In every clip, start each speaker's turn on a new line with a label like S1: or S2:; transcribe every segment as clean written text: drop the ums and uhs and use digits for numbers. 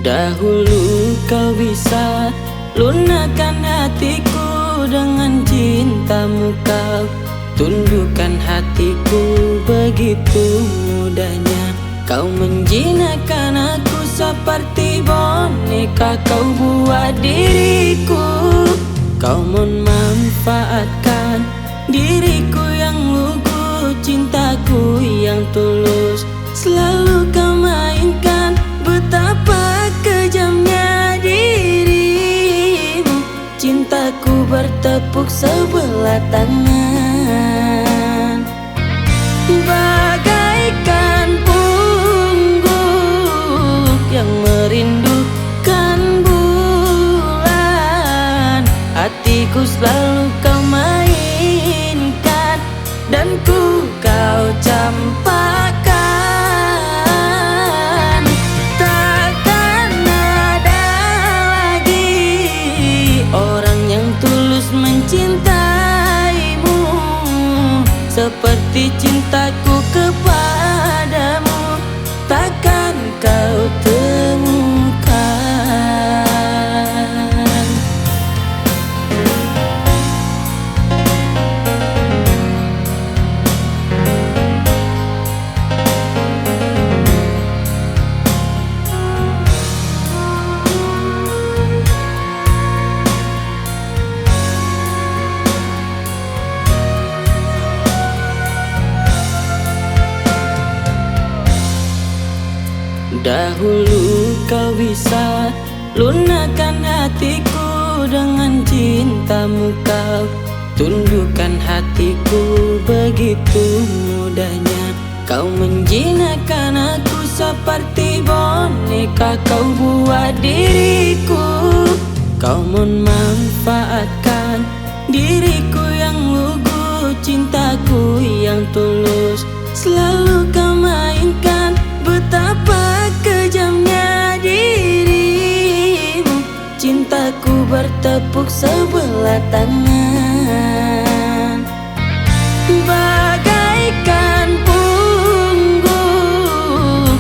S1: Dahulu kau bisa lunakkan hatiku dengan cintamu, kau tundukkan hatiku begitu mudahnya. Kau menjinakkan aku seperti boneka, kau buat diriku. Kau memanfaatkan diriku yang lugu, cintaku yang tulus selalu kau mainkan. Betapa kejamnya dirimu, cintaku bertepuk sebelah tangan. Bagaikan pungguk yang merindukan bulan, hatiku selalu kau mainkan dan kau campakkan. Takkan ada lagi orang yang tulus mencintaimu seperti cintaku kepadamu, takkan kau temukan. Dahulu kau bisa lunakkan hatiku dengan cintamu, kau tundukkan hatiku begitu mudahnya. Kau menjinakkan aku seperti boneka, kau buat diriku. Kau memanfaatkan diriku yang lugu, cintaku yang tulus selalu kau mainkan. Betapa kejamnya dirimu, cintaku bertepuk sebelah tangan. Bagaikan pungguk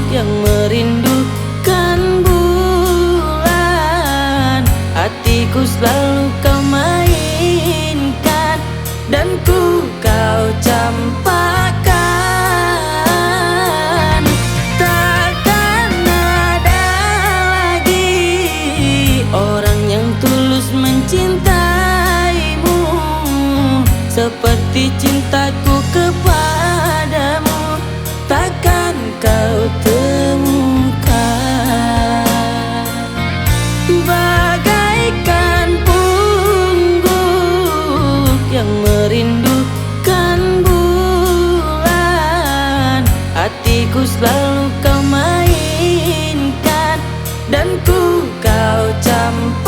S1: yang merindukan bulan, hatiku selalu kau mainkan dan kau campakkan. Mencintaimu seperti cintaku kepadamu, takkan kau temukan. Bagaikan pungguk yang merindukan bulan, hatiku selalu kau mainkan dan kau campakkan.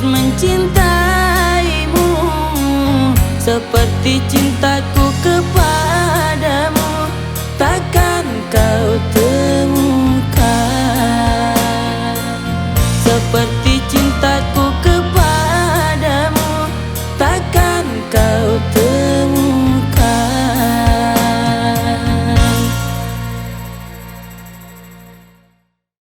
S1: Mencintaimu seperti cintaku kepadamu, takkan kau